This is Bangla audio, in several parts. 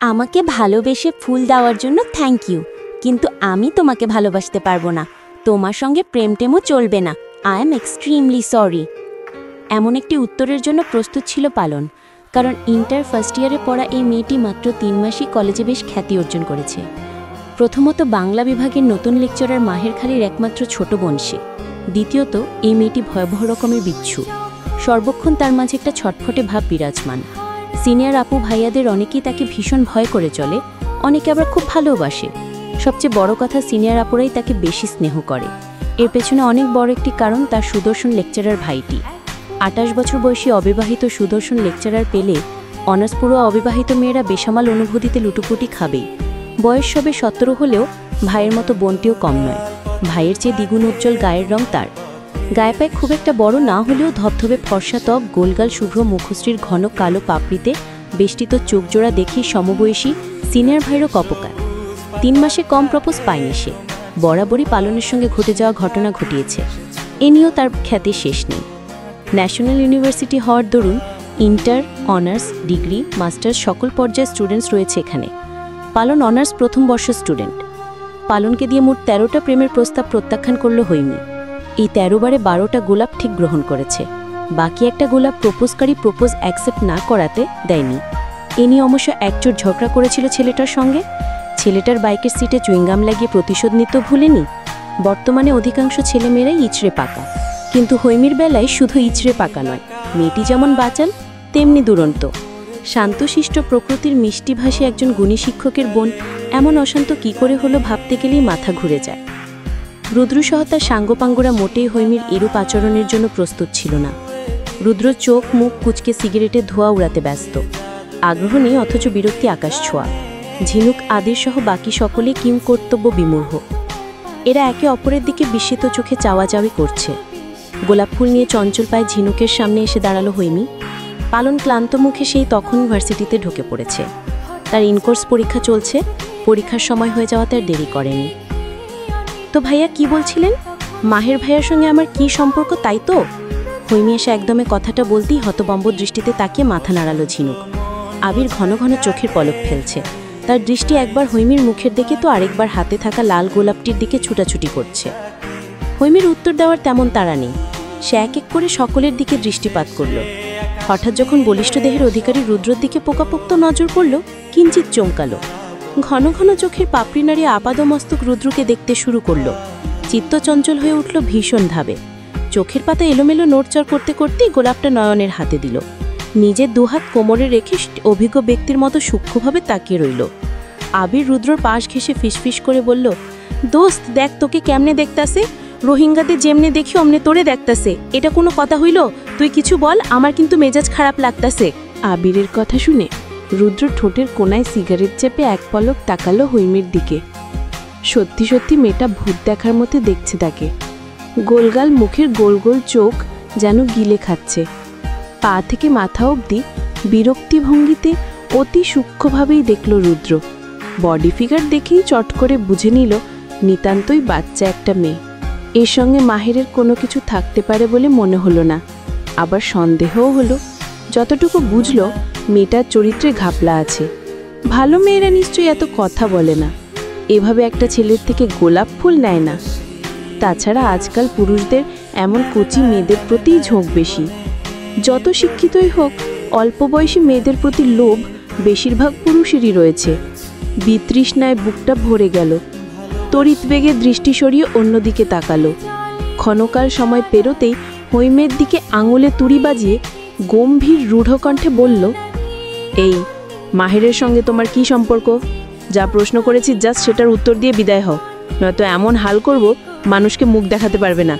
আমাকে ভালোবেসে ফুল দেওয়ার জন্য থ্যাংক ইউ, কিন্তু আমি তোমাকে ভালোবাসতে পারবো না। তোমার সঙ্গে প্রেম টেমও চলবে না। I am extremely sorry. এমন একটি উত্তরের জন্য প্রস্তুত ছিল পালন, কারণ ইন্টার ফার্স্ট ইয়ারে পড়া এই মেয়েটি মাত্র 3 মাসই কলেজে বেশ খ্যাতি অর্জন করেছে। প্রথমত বাংলা বিভাগের নতুন লেকচারার মাহের খালির একমাত্র ছোট বোন সে। দ্বিতীয়ত এই মেয়েটি ভয়াবহ রকমের বিচ্ছু। সর্বক্ষণ তার মাঝে একটা ছটফটে ভাব বিরাজমান। সিনিয়র আপু ভাইয়াদের অনেকেই তাকে ভীষণ ভয় করে চলে, অনেকে আবার খুব ভালোবাসে। সবচেয়ে বড় কথা, সিনিয়র আপুরাই তাকে বেশি স্নেহ করে। এর পেছনে অনেক বড় একটি কারণ তার সুদর্শন লেকচারার ভাইটি। 28 বছর বয়সী অবিবাহিত সুদর্শন লেকচারার পেলে অনার্স পড়ুয়া অবিবাহিত মেয়েরা বেসামাল অনুভূতিতে লুটুপুটি খাবেই। বয়স সবে 17 হলেও ভাইয়ের মতো বোনটিও কম নয়। ভাইয়ের চেয়ে দ্বিগুণ উজ্জ্বল গায়ের রং তার। গায়ে পায়ে খুব একটা বড় না হলেও ধবধবে ফর্সা ত্বক, গোলগাল শুভ্র মুখশ্রীর ঘন কালো পাপড়িতে বেষ্টিত চোখজোড়া দেখেই সমবয়সী সিনিয়র ভাইয়েরও কপকার। 3 মাসে কম প্রপোজ পায়নি সে। বরাবরই পালনের সঙ্গে ঘটে যাওয়া ঘটনা ঘটিয়েছে। এ নিয়েও তার খ্যাতি শেষ নেই। ন্যাশনাল ইউনিভার্সিটি হওয়ার দরুন ইন্টার, অনার্স, ডিগ্রি, মাস্টার্স সকল পর্যায়ের স্টুডেন্টস রয়েছে এখানে। পালন অনার্স প্রথম বর্ষ স্টুডেন্ট। পালনকে দিয়ে মোট 13টা প্রেমের প্রস্তাব প্রত্যাখ্যান করল হৈমি। এই 13 বারে 12টা গোলাপ ঠিক গ্রহণ করেছে। বাকি একটা গোলাপ প্রপোজকারী প্রপোজ অ্যাকসেপ্ট না করাতে দেয়নি। এ নিয়ে অবশ্য একচোট ঝগড়া করেছিল ছেলেটার সঙ্গে। ছেলেটার বাইকের সিটে চুইংগাম লাগিয়ে প্রতিশোধ নিতে ভুলেনি। বর্তমানে অধিকাংশ ছেলেমেয়েরাই ইচড়ে পাকা, কিন্তু হৈমির বেলায় শুধু ইচড়ে পাকা নয়, মেয়েটি যেমন বাচাল তেমনি দুরন্ত। শান্তশিষ্ট প্রকৃতির মিষ্টিভাষী একজন গুণী শিক্ষকের বোন এমন অশান্ত কি করে হলো ভাবতে গেলেই মাথা ঘুরে যায়। রুদ্রসহ তার সাঙ্গপাঙ্গরা মোটেই হৈমির এরূপ আচরণের জন্য প্রস্তুত ছিল না। রুদ্র চোখ মুখ কুচকে সিগারেটের ধোঁয়া উড়াতে ব্যস্ত। আগ্রহ নেই, অথচ বিরক্তি আকাশ ছোঁয়া। ঝিনুক আদির সহ বাকি সকলে কিম কর্তব্য বিমূঢ়। এরা একে অপরের দিকে বিস্মিত চোখে চাওয়াচাওয়ি করছে। গোলাপ ফুল নিয়ে চঞ্চল পায়ে ঝিনুকের সামনে এসে দাঁড়ালো হৈমি। পালন ক্লান্ত মুখে সেই তখন ইউনিভার্সিটিতে ঢুকে পড়েছে। তার ইনকোর্স পরীক্ষা চলছে, পরীক্ষার সময় হয়ে যাওয়া তার দেরি করেনি। তো ভাইয়া কি বলছিলেন? মাহের ভাইয়ার সঙ্গে আমার কি সম্পর্ক তাই তো? হৈমি এসে একদমে কথাটা বলতেই হতবম্ব দৃষ্টিতে তাকিয়ে মাথা নাড়ালো ঝিনুক। আবির ঘন ঘন চোখের পলক ফেলছে। তার দৃষ্টি একবার হৈমির মুখের দিকে তো আরেকবার হাতে থাকা লাল গোলাপটির দিকে ছুটাছুটি করছে। হৈমির উত্তর দেওয়ার তেমন তাড়া নেই। সে এক এক করে সকলের দিকে দৃষ্টিপাত করল। হঠাৎ যখন বলিষ্ঠ দেহের অধিকারী রুদ্রর দিকে পোকাপোক্ত নজর পড়ল, কিঞ্চিত চমকালো। ঘন ঘন চোখের পাপড়ি নাড়িয়ে আপাদমস্তক রুদ্রকে দেখতে শুরু করল। চিত্ত চঞ্চল হয়ে উঠল ভীষণ ভাবে। চোখের পাতা এলোমেলো নড়চড় করতে করতেই গোলাপটা নয়নের হাতে দিল। নিজের দুহাত কোমরে রেখে অভিজ্ঞ ব্যক্তির মতো সূক্ষ্মভাবে তাকিয়ে রইল। আবির রুদ্রর পাশ ঘেঁষে ফিসফিস করে বলল, দোস্ত দেখ তোকে কেমনে দেখতাছে, রোহিঙ্গাদের যেমনে দেখি অমনে তোরে দেখতাছে। এটা কোনো কথা হইল? তুই কিছু বল, আমার কিন্তু মেজাজ খারাপ লাগতাছে। আবিরের কথা শুনে রুদ্র ঠোঁটের কোনায় সিগারেট চেপে এক পলক তাকালো হৈমির দিকে। সত্যি সত্যি মেয়েটা ভূত দেখার মতো দেখছে তাকে। গোলগাল মুখের গোল গোল চোখ যেন গিলে খাচ্ছে। পা থেকে মাথা অবধি বিরক্তি ভঙ্গিতে অতি সূক্ষ্মভাবেই দেখল রুদ্র। বডি ফিগার দেখেই চট করে বুঝে নিল নিতান্তই বাচ্চা একটা মেয়ে। এর সঙ্গে মাহেরের কোনো কিছু থাকতে পারে বলে মনে হলো না। আবার সন্দেহও হলো। যতটুকু বুঝল মেয়েটার চরিত্রে ঘাপলা আছে। ভালো মেয়েরা নিশ্চয়ই এত কথা বলে না, এভাবে একটা ছেলের থেকে গোলাপ ফুল নেয় না। তাছাড়া আজকাল পুরুষদের এমন কচি মেয়েদের প্রতিই ঝোঁক বেশি। যত শিক্ষিতই হোক, অল্প বয়সী মেয়েদের প্রতি লোভ বেশিরভাগ পুরুষেরই রয়েছে। বিতৃষ্ণায় বুকটা ভরে গেল। তড়িৎ বেগে দৃষ্টি সরিয়ে অন্যদিকে তাকালো। ক্ষণকাল সময় পেরোতেই হৈমের দিকে আঙুলে তুড়ি বাজিয়ে গম্ভীর রূঢ় কণ্ঠে বলল, এই মাহেরের সঙ্গে তোমার কি সম্পর্ক? যা প্রশ্ন করেছি জাস্ট সেটার উত্তর দিয়ে বিদায় হও, নয়তো এমন হাল করব মানুষকে মুখ দেখাতে পারবে না।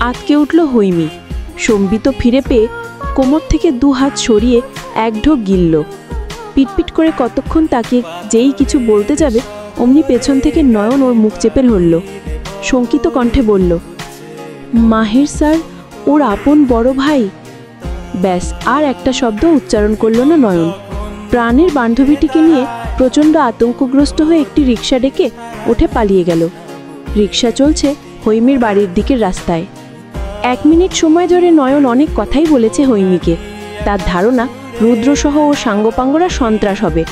আতকে উঠল হৈমি। সম্বিত ফিরে পেয়ে কোমর থেকে 2 হাত সরিয়ে এক ঢোক গিলল। পিটপিট করে কতক্ষণ তাকিয়ে যেই কিছু বলতে যাবে অমনি পেছন থেকে নয়ন ওর মুখ চেপে ধরল। শঙ্কিত কণ্ঠে বলল, মাহের স্যার ওর আপন বড় ভাই। ব্যাস, আর একটা শব্দ উচ্চারণ করল না নয়ন। প্রাণের বান্ধবীটিকে নিয়ে প্রচণ্ড আতঙ্কগ্রস্ত হয়ে একটি রিক্সা ডেকে উঠে পালিয়ে গেল। রিক্সা চলছে হৈমির বাড়ির দিকের রাস্তায়। 1 মিনিট সময় ধরে নয়ন অনেক কথাই বলেছে হৈমিকে। তার ধারণা রুদ্রসহ ও সাঙ্গপাঙ্গরা সন্ত্রাস হবে,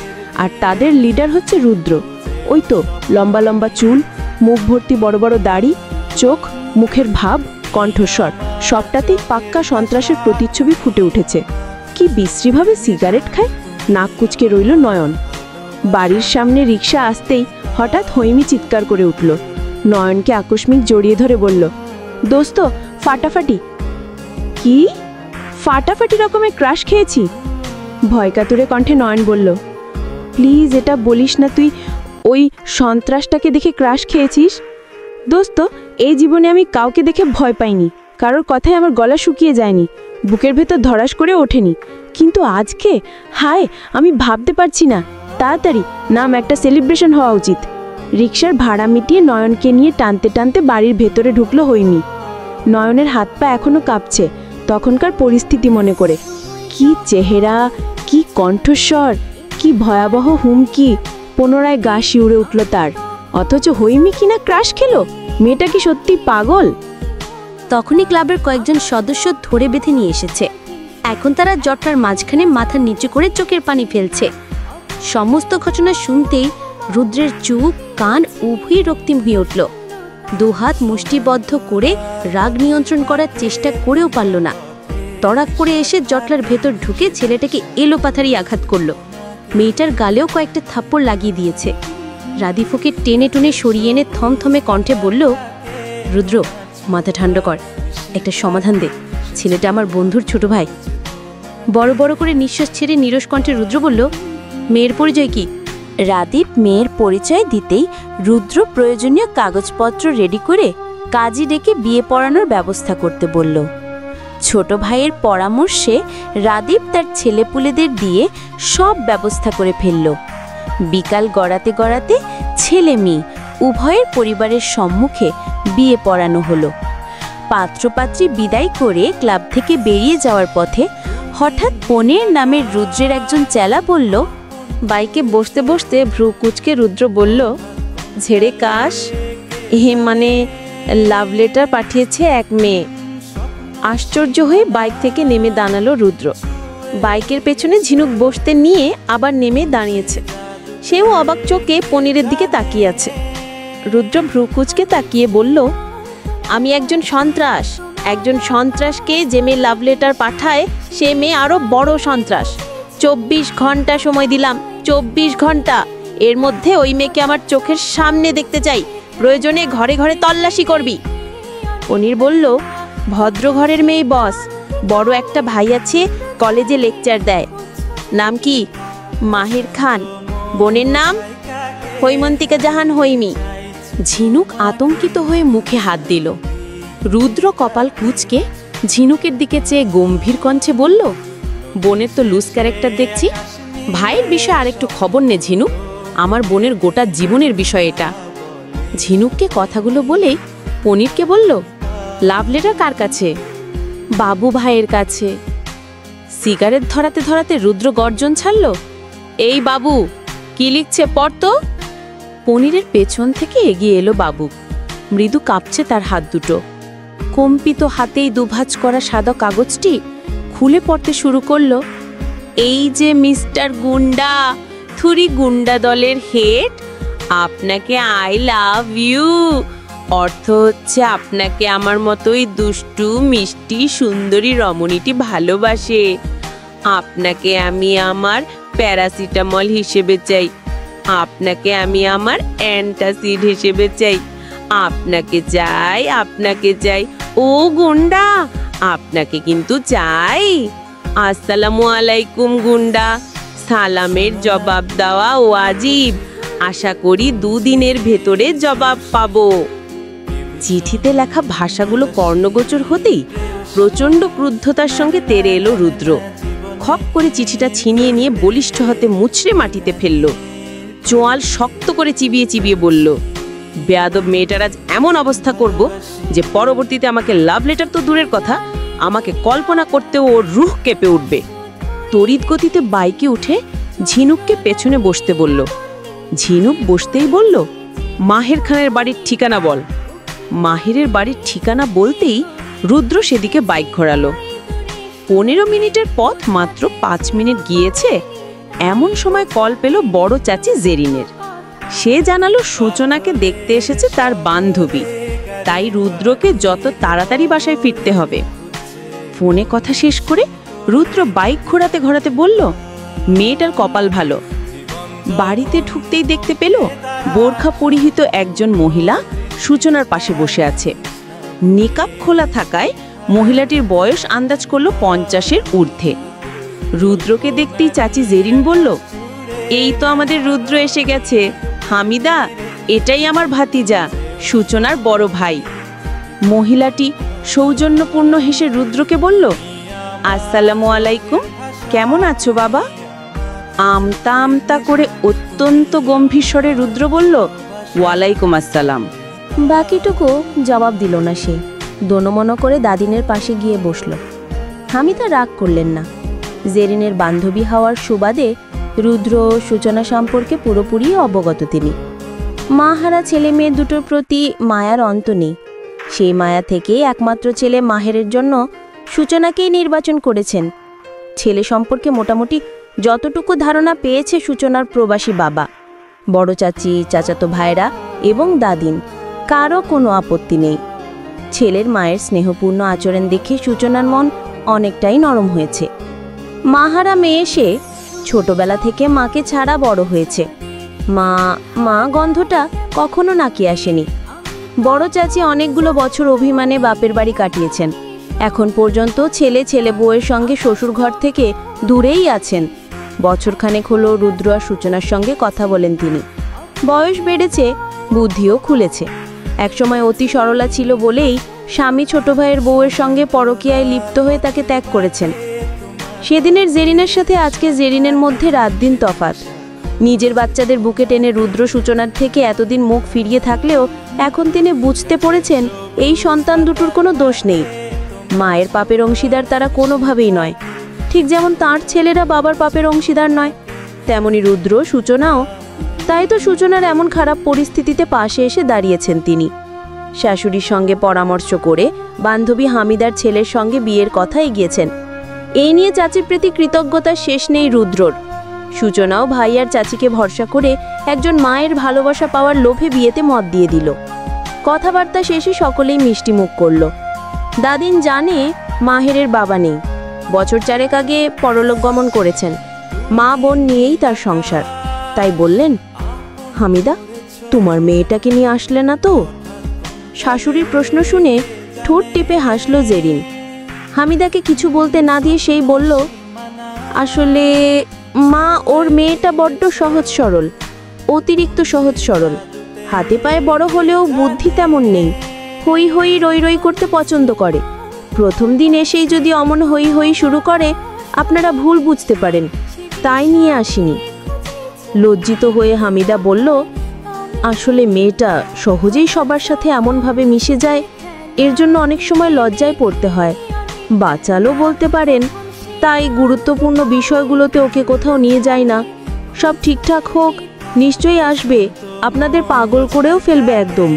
আর তাদের লিডার হচ্ছে রুদ্র। ওই তো লম্বা লম্বা চুল, মুখ ভর্তি বড় বড় দাড়ি, চোখ, মুখের ভাব, কণ্ঠস্বর সবটাতেই পাক্কা সন্ত্রাসের প্রতিচ্ছবি ফুটে উঠেছে। কি বিশ্রীভাবে সিগারেট খায়, নাক কুচকে রইল নয়ন। বাড়ির সামনে রিকশা আসতেই হঠাৎ হৈমি চিৎকার করে উঠল। নয়নকে আকস্মিক জড়িয়ে ধরে বলল, দোস্ত ফাটাফাটি। কি ফাটাফাটি রকমের ক্রাশ খেয়েছি? ভয়কাতুরে কণ্ঠে নয়ন বলল, প্লিজ এটা বলিস না তুই ওই সন্ত্রাসটাকে দেখে ক্রাশ খেয়েছিস। দোস্ত এই জীবনে আমি কাউকে দেখে ভয় পাইনি, কারোর কথায় আমার গলা শুকিয়ে যায়নি, বুকের ভেতর ধরাস করে ওঠেনি, কিন্তু আজকে হায় আমি ভাবতে পারছি না। তাড়াতাড়ি নাম, একটা সেলিব্রেশন হওয়া উচিত। রিকশার ভাড়া মিটিয়ে নয়নকে নিয়ে টানতে টানতে বাড়ির ভেতরে ঢুকলো হৈমি। নয়নের হাত পা এখনো কাঁপছে তখনকার পরিস্থিতি মনে করে। কি চেহারা, কি কণ্ঠস্বর, কি ভয়াবহ হুমকি! পুনরায় গা শিউরে উঠল তার। অথচ হৈমি কিনা ক্রাশ খেলো? মেয়েটা কি সত্যি পাগল? তখনই ক্লাবের কয়েকজন সদস্য ধরে বেঁধে নিয়ে এসেছে। এখন তারা জটলার মাঝখানে মাথা নিচু করে চোখের পানি ফেলছে। সমস্ত ঘটনা শুনতেই রুদ্রের চোখ কান উভয়ই রক্তিম হয়ে উঠল। দুহাত মুষ্টিবদ্ধ করে রাগ নিয়ন্ত্রণ করার চেষ্টা করেও পারল না। তড়াক করে এসে জটলার ভেতর ঢুকে ছেলেটাকে এলোপাথারি আঘাত করল। মেয়েটার গালেও কয়েকটা থাপ্পড় লাগিয়ে দিয়েছে। রাধিফুকে টেনে টুনে সরিয়ে এনে থমথমে কণ্ঠে বলল, রুদ্র মাথা ঠান্ডা কর, একটা সমাধান দে, ছেলেটা আমার বন্ধুর ছোট ভাই। বড় বড় করে নিঃশ্বাস ছেড়ে নিরস কণ্ঠে রুদ্র বলল, মেয়ের পরিচয় কি? রাদীপ মেয়ের পরিচয় দিতেই রুদ্র প্রয়োজনীয় কাগজপত্র রেডি করে কাজী ডেকে বিয়ে পড়ানোর ব্যবস্থা করতে বলল। ছোট ভাইয়ের পরামর্শে রাদীপ তার ছেলেপুলেদের দিয়ে সব ব্যবস্থা করে ফেলল। বিকাল গড়াতে গড়াতে ছেলে মেয়ে উভয়ের পরিবারের সম্মুখে বিয়ে পড়ানো হলো। পাত্রপাত্রী বিদায় করে ক্লাব থেকে বেরিয়ে যাওয়ার পথে হঠাৎ পনের নামের রুদ্রের একজন চেলা বলল, বাইকে বসতে বসতে ভ্রু কুচকে রুদ্র বলল, ঝেড়ে কাশ, মানে লাভ লেটার পাঠিয়েছে এক মেয়ে। আশ্চর্য হয়ে বাইক থেকে নেমে দাঁড়ালো রুদ্র। বাইকের পেছনে ঝিনুক বসতে নিয়ে আবার নেমে দাঁড়িয়েছে। সেও অবাক চোখে পনিরের দিকে তাকিয়ে আছে। রুদ্র ভ্রু কুচকে তাকিয়ে বলল, আমি একজন সন্ত্রাসকে যে মেয়ে লাভ লেটার পাঠায় সে মেয়ে আরও বড় সন্ত্রাস। 24 ঘন্টা সময় দিলাম, 24 ঘন্টা। এর মধ্যে ওই মেয়েকে আমার চোখের সামনে দেখতে চাই, প্রয়োজনে ঘরে ঘরে তল্লাশি করবি। পনির বলল, ভদ্র ঘরের মেয়ে বস, বড় একটা ভাই আছে, কলেজে লেকচার দেয়। নাম কি? মাহির খান। বোনের নাম? হৈমন্তিকা জাহান হৈমি। ঝিনুক আতঙ্কিত হয়ে মুখে হাত দিল। রুদ্র কপাল কুঁচকে ঝিনুকের দিকে চেয়ে গম্ভীর কণ্ঠে বলল, বোনের তো লুজ ক্যারেক্টার দেখছি। ভাইয়ের বিষয়ে আরেকটু খবর নে ঝিনুক, আমার বোনের গোটা জীবনের বিষয় এটা। ঝিনুককে কথাগুলো বলেই পনিরকে বলল, লাভ লেটার কার কাছে? বাবু ভাইয়ের কাছে। সিগারেট ধরাতে ধরাতে রুদ্র গর্জন ছাড়ল, এই বাবু কি লিখছে পড় তো। পনিরের পেছন থেকে এগিয়ে এলো বাবু। মৃদু কাঁপছে তার হাত দুটো। কম্পিত হাতেই দুভাঁজ করা সাদা কাগজটি খুলে পড়তে শুরু করলো, এই যে মিস্টার গুন্ডা, থুরি গুন্ডা দলের হেড, আপনাকে আই লাভ ইউ। অর্থ হচ্ছে আপনাকে আমার মতোই দুষ্টু মিষ্টি সুন্দরী রমণীটি ভালোবাসে। আপনাকে আমি আমার প্যারাসিটামল হিসেবে চাই, আপনাকে আমি আমার অ্যান্টাসিড হিসেবে চাই, আপনাকে চাই ও গুন্ডা, আপনাকে কিন্তু চাই। আসসালামু আলাইকুম গুন্ডা, সালামের জবাব দেওয়া ওয়াজিব, আশা করি 2 দিনের ভেতরে জবাব পাবো। চিঠিতে লেখা ভাষাগুলো কর্ণগোচর হতেই প্রচণ্ড ক্রুদ্ধতার সঙ্গে তেড়ে এলো রুদ্র। খপ করে চিঠিটা ছিনিয়ে নিয়ে বলিষ্ঠ হাতে মুচড়ে মাটিতে ফেলল। চোয়াল শক্ত করে চিবিয়ে চিবিয়ে বলল, বেয়াদব মেয়েটার আজ এমন অবস্থা করব যে পরবর্তীতে আমাকে লাভ লেটার তো দূরের কথা, আমাকে কল্পনা করতেও ওর রুহ কেঁপে উঠবে। তড়িৎ গতিতে বাইকে উঠে ঝিনুককে পেছনে বসতে বলল। ঝিনুক বসতেই বলল, মাহের খানের বাড়ির ঠিকানা বল। মাহিরের বাড়ির ঠিকানা বলতেই রুদ্র সেদিকে বাইক ঘোরালো। 15 মিনিটের পথ মাত্র 5 মিনিট গিয়েছে, এমন সময় কল পেল বড় চাচি জেরিনের। সে জানালো সূচনাকে দেখতে এসেছে তার বান্ধবী, তাই রুদ্রকে যত তাড়াতাড়ি বাসায় ফিরতে হবে। ফোনে কথা শেষ করে রুদ্র বাইক ঘোরাতে ঘোরাতে বলল, মেয়েটার কপাল ভালো। বাড়িতে ঢুকতেই দেখতে পেল বোরখা পরিহিত একজন মহিলা সূচনার পাশে বসে আছে। নিকাব খোলা থাকায় মহিলাটির বয়স আন্দাজ করল 50-এর ঊর্ধ্বে। রুদ্রকে দেখতেই চাচি জেরিন বলল, এই তো আমাদের রুদ্র এসে গেছে। হামিদা, এটাই আমার ভাতিজা, সূচনার বড় ভাই। মহিলাটি সৌজন্যপূর্ণ হেসে রুদ্রকে বলল, আসসালামু আলাইকুম, কেমন আছো বাবা? আমতা আমতা করে অত্যন্ত গম্ভীর স্বরে রুদ্র বলল, ওয়ালাইকুম আসসালাম। বাকিটুকু জবাব দিল না সে। দোনমনো করে দাদিনের পাশে গিয়ে বসল। হামিদা রাগ করলেন না। জেরিনের বান্ধবী হওয়ার সুবাদে রুদ্র ও সূচনা সম্পর্কে পুরোপুরি অবগত তিনি। মাহারা ছেলে মেয়ে দুটোর প্রতি মায়ার অন্ত নেই। সেই মায়া থেকেই একমাত্র ছেলে মাহেরের জন্য সূচনাকেই নির্বাচন করেছেন। ছেলে সম্পর্কে মোটামুটি যতটুকু ধারণা পেয়েছে সূচনার প্রবাসী বাবা, বড় চাচি, চাচাতো ভাইরা এবং দাদিন, কারও কোনো আপত্তি নেই। ছেলের মায়ের স্নেহপূর্ণ আচরণ দেখে সূচনার মন অনেকটাই নরম হয়েছে। মাহারা মেয়ে সে ছোটবেলা থেকে মাকে ছাড়া বড় হয়েছে। মা গন্ধটা কখনো নাকি আসেনি। বড় চাচি অনেকগুলো বছর অভিমানে বাপের বাড়ি কাটিয়েছেন। এখন পর্যন্ত ছেলে বউয়ের সঙ্গে শ্বশুর ঘর থেকে দূরেই আছেন। বছরখানেক হলো রুদ্র আর সূচনার সঙ্গে কথা বলেন তিনি। বয়স বেড়েছে, বুদ্ধিও খুলেছে। একসময় অতি সরলা ছিল বলেই স্বামী ছোট ভাইয়ের বউয়ের সঙ্গে পরকীয়ায় লিপ্ত হয়ে তাকে ত্যাগ করেছেন। সেদিনের জেরিনের সাথে আজকে জেরিনের মধ্যে রাত দিন তফাৎ। নিজের বাচ্চাদের বুকে টেনে রুদ্র সূচনার থেকে এতদিন মুখ ফিরিয়ে থাকলেও এখন তিনি বুঝতে পড়েছেন এই সন্তান দুটোর কোনো দোষ নেই। মায়ের পাপের অংশীদার তারা কোনোভাবেই নয়। ঠিক যেমন তার ছেলেরা বাবার পাপের অংশীদার নয়, তেমনি রুদ্র, সূচনাও। তাই তো সূচনার এমন খারাপ পরিস্থিতিতে পাশে এসে দাঁড়িয়েছেন তিনি। শাশুড়ির সঙ্গে পরামর্শ করে বান্ধবী হামিদার ছেলের সঙ্গে বিয়ের কথা এগিয়েছেন। এই নিয়ে চাচির প্রতি কৃতজ্ঞতার শেষ নেই রুদ্রর। সূচনাও ভাই আর চাচিকে ভরসা করে একজন মায়ের ভালোবাসা পাওয়ার লোভে বিয়েতে মত দিয়ে দিল। কথাবার্তা শেষে সকলেই মিষ্টি মুখ করল। দাদিন জানে মাহেরের বাবা নেই, বছর 4 আগে পরলোক গমন করেছেন। মা বোন নিয়েই তার সংসার। তাই বললেন, হামিদা, তোমার মেয়েটাকে নিয়ে আসলে না তো? শাশুড়ির প্রশ্ন শুনে ঠোঁট টিপে হাসল জেরিন। হামিদাকে কিছু বলতে না দিয়ে সেই বলল, আসলে মা, ওর মেয়েটা বড্ড সহজ সরল, অতিরিক্ত সহজ সরল। হাতে পায়ে বড় হলেও বুদ্ধি তেমন নেই। হই হই রই রই করতে পছন্দ করে। প্রথম দিন এসেই যদি অমন হই হই শুরু করে আপনারা ভুল বুঝতে পারেন, তাই নিয়ে আসিনি। লজ্জিত হয়ে হামিদা বলল, আসলে মেয়েটা সহজেই সবার সাথে এমনভাবে মিশে যায়, এর জন্য অনেক সময় লজ্জায় পড়তে হয়। বাঁচালো বলতে পারেন। তাই গুরুত্বপূর্ণ বিষয়গুলোতে ওকে কোথাও নিয়ে যায় না। সব ঠিকঠাক হোক, নিশ্চয়ই আসবে, আপনাদের পাগল করেও ফেলবে একদম।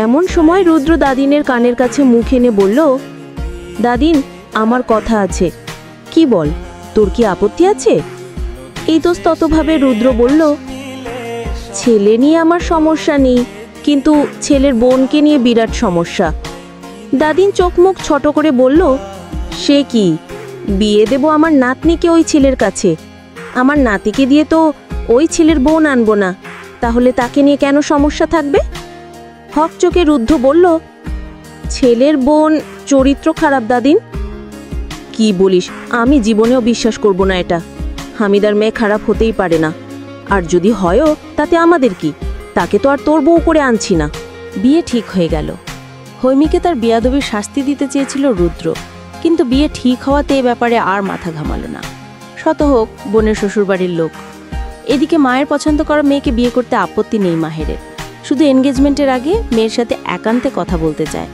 এমন সময় রুদ্র দাদিনের কানের কাছে মুখ এনে বলল, দাদিন, আমার কথা আছে। কি বল, তোর কি আপত্তি আছে? ইতস্ততভাবে রুদ্র বলল, ছেলে নিয়ে আমার সমস্যা নেই, কিন্তু ছেলের বোনকে নিয়ে বিরাট সমস্যা। দাদিন চোখ মুখ ছোট করে বলল, সে কি? বিয়ে দেব আমার নাতনিকে ওই ছেলের কাছে। আমার নাতিকে দিয়ে তো ওই ছেলের বোন আনবো না, তাহলে তাকে নিয়ে কেন সমস্যা থাকবে? হক চোখে রুদ্ধ বলল, ছেলের বোন চরিত্র খারাপ দাদিন। কি বলিস? আমি জীবনেও বিশ্বাস করব না এটা। হামিদার মেয়ে খারাপ হতেই পারে না, আর যদি হয়ও তাতে আমাদের কি? তাকে তো আর তোর বউ করে আনছি না। বিয়ে ঠিক হয়ে গেল। হৈমিকে তার বেয়াদবির শাস্তি দিতে চেয়েছিল রুদ্র, কিন্তু বিয়ে ঠিক হওয়াতে এ ব্যাপারে আর মাথা ঘামালো না। শত হোক বোনের শ্বশুরবাড়ির লোক। এদিকে মায়ের পছন্দ করা মেয়েকে বিয়ে করতে আপত্তি নেই মাহেরের, শুধু এনগেজমেন্টের আগে মেয়ের সাথে একান্তে কথা বলতে চায়।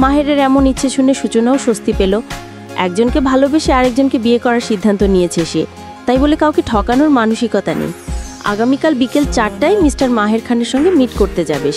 মাহেরের এমন ইচ্ছে শুনে সূচনাও স্বস্তি পেল। একজনকে ভালোবেসে আরেকজনকে বিয়ে করার সিদ্ধান্ত নিয়েছে সে, তাই বলে কাউকে ঠকানোর মানসিকতা নেই। আগামীকাল বিকেল 4টায় মিস্টার মাহের খানের সঙ্গে মিট করতে যাবে।